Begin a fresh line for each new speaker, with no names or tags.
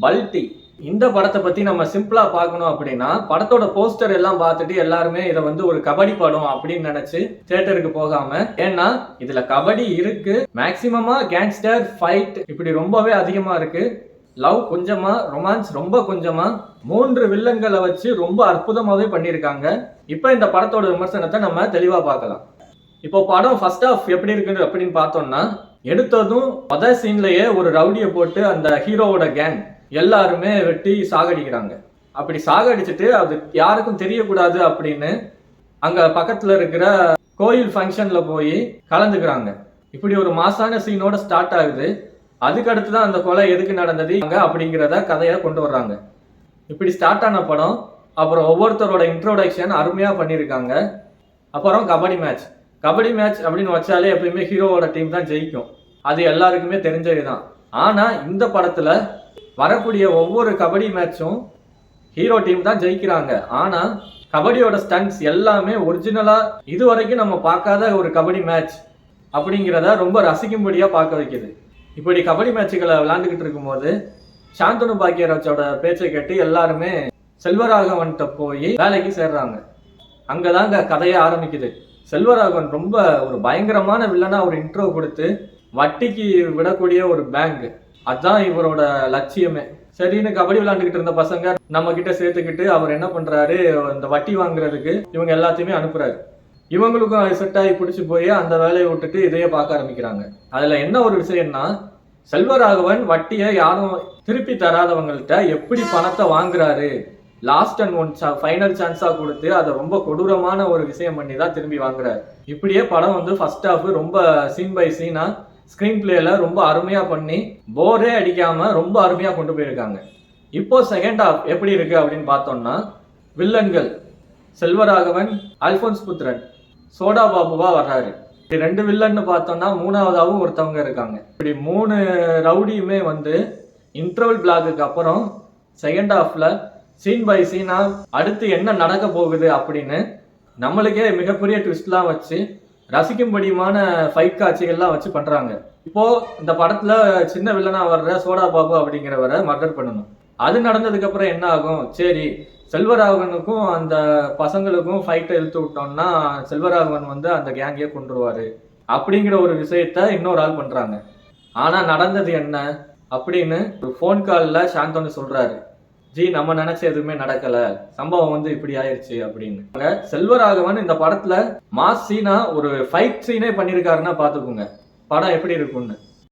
பல்டி. இந்த படத்தை பத்தி நம்ம சிம்பிளா பார்க்கணும் அப்படின்னா, படத்தோட போஸ்டர் எல்லாம் பார்த்துட்டு எல்லாருமே இதை வந்து ஒரு கபடி படம் அப்படின்னு நினைச்சு தியேட்டருக்கு போகாம, ஏன்னா இதுல கபடி இருக்கு, மேக்சிமமா கேங்ஸ்டர் ஃபைட் இப்படி ரொம்பவே அதிகமா இருக்கு, லவ் கொஞ்சமா, ரொமான்ஸ் ரொம்ப கொஞ்சமா, 3 வில்லன்களை வச்சு ரொம்ப அற்புதமாவே பண்ணியிருக்காங்க. இப்போ இந்த படத்தோட விமர்சனத்தை நம்ம தெளிவா பார்க்கலாம். இப்போ படம் ஃபர்ஸ்ட் ஹாஃப் எப்படி இருக்கு அப்படின்னு பார்த்தோம்னா, எடுத்ததும் முதல் சீன்லயே ஒரு ரவுடியை போட்டு அந்த ஹீரோவோட கேங் எல்லாருமே வெட்டி சாகடிக்கிறாங்க. அப்படி சாகடிச்சுட்டு அது யாருக்கும் தெரியக்கூடாது அப்படின்னு அங்க பக்கத்துல இருக்கிற கோயில் ஃபங்க்ஷன்ல போய் கலந்துக்கிறாங்க. இப்படி ஒரு மாசான சீனோட ஸ்டார்ட் ஆகுது. அதுக்கு அடுத்து தான் அந்த கொலை எதுக்கு நடந்தது அப்படிங்கிறத கதையை கொண்டு வர்றாங்க. இப்படி ஸ்டார்ட் ஆன படம் அப்புறம் ஒவ்வொருத்தரோட இன்ட்ரோடக்ஷன் அருமையா பண்ணியிருக்காங்க. அப்புறம் கபடி மேட்ச். கபடி மேட்ச் அப்படின்னு வச்சாலே எப்பயுமே ஹீரோவோட டீம் தான் ஜெயிக்கும், அது எல்லாருக்குமே தெரிஞ்சதுதான். ஆனா இந்த படத்துல வரக்கூடிய ஒவ்வொரு கபடி மேட்சும் ஹீரோ டீம் தான் ஜெயிக்கிறாங்க. ஆனா கபடியோட ஸ்டன்ட்ஸ் எல்லாமே ஒரிஜினலா இதுவரைக்கும் நம்ம பார்க்காத ஒரு கபடி மேட்ச் அப்படிங்கிறத ரொம்ப ரசிக்கும்படியா பார்க்க வைக்குது. இப்படி கபடி மேட்சுகளை விளையாண்டுக்கிட்டு இருக்கும்போது சாந்தனு பாக்கியராஜோட பேச்சை கேட்டு எல்லாருமே செல்வராகவன்கிட்ட போய் வேலைக்கு சேர்றாங்க. அங்கதாங்க கதையே ஆரம்பிக்குது. செல்வராகவன் ரொம்ப ஒரு பயங்கரமான வில்லனா ஒரு இன்ட்ரோ கொடுத்து வட்டிக்கு விடக்கூடிய ஒரு பேங்க், அதுதான் இவரோட லட்சியமே. சரின்னு கபடி விளையாண்டுக்கிட்டு இருந்த பசங்க நம்ம கிட்ட சேர்த்துக்கிட்டு அவர் என்ன பண்றாரு, இந்த வட்டி வாங்குறதுக்கு இவங்க எல்லாத்தையுமே அனுப்புறாரு. இவங்களுக்கும் அது செட் ஆகி பிடிச்சி போய் அந்த வேலையை விட்டுட்டு இதையே பார்க்க ஆரம்பிக்கிறாங்க. அதுல என்ன ஒரு விஷயம்னா, செல்வராகவன் வட்டியை யாரும் திருப்பி தராதவங்கள்ட்ட எப்படி பணத்தை வாங்குறாரு, லாஸ்ட் அண்ட் ஒன் ஃபைனல் சான்ஸா கொடுத்து அதை ரொம்ப கொடூரமான ஒரு விஷயம் பண்ணி தான் திரும்பி வாங்குறாரு. இப்படியே படம் வந்து ஃபர்ஸ்ட் ஹாஃப் ரொம்ப சீன் பை சீனா ஸ்கிரீன் பிளேல ரொம்ப அருமையா பண்ணி போரே அடிக்காம ரொம்ப அருமையா கொண்டு போயிருக்காங்க. இப்போ செகண்ட் ஹாஃப் எப்படி இருக்கு அப்படின்னு பார்த்தோம்னா, வில்லன்கள் செல்வராகவன், அல்போன்ஸ் புத்திரன், சோடா பாபுவா வர்றாரு. 2 வில்லன்னு பார்த்தோம்னா மூணாவதாவும் ஒருத்தவங்க இருக்காங்க. இப்படி 3 ரவுடியுமே வந்து இன்டர்வல் பிளாக்குக்கு அப்புறம் செகண்ட் ஹாஃப்ல சீன் பை சீனா அடுத்து என்ன நடக்க போகுது அப்படின்னு நம்மளுக்கே மிகப்பெரிய ட்விஸ்ட்லாம் வச்சு ரசிக்கும்படியான ஃபைட் காட்சிகள்லாம் வச்சு பண்றாங்க. இப்போ இந்த படத்துல சின்ன வில்லனா வர்ற சோடா பாபு அப்படிங்கிறவரை மர்டர் பண்ணணும். அது நடந்ததுக்கு அப்புறம் என்ன ஆகும், சரி செல்வராகவனுக்கும் அந்த பசங்களுக்கும் ஃபைட்டை இழுத்து விட்டோம்னா செல்வராகவன் வந்து அந்த கேங்கே கொண்டுருவாரு அப்படிங்கிற ஒரு விஷயத்த இன்னொரு ஆள் பண்றாங்க. ஆனா நடந்தது என்ன அப்படின்னு ஒரு ஃபோன் காலில் சாந்தனு சொல்றாரு, ஜி நம்ம நினைச்ச எதுவுமே நடக்கல, சம்பவம் வந்து இப்படி ஆயிடுச்சு அப்படின்னு. செல்வராகவன் இந்த படத்துல மாஸ் சீனா ஒரு ஃபைட் சீனே பண்ணியிருக்காருன்னா பாத்துக்கோங்க படம் எப்படி இருக்கும்னு.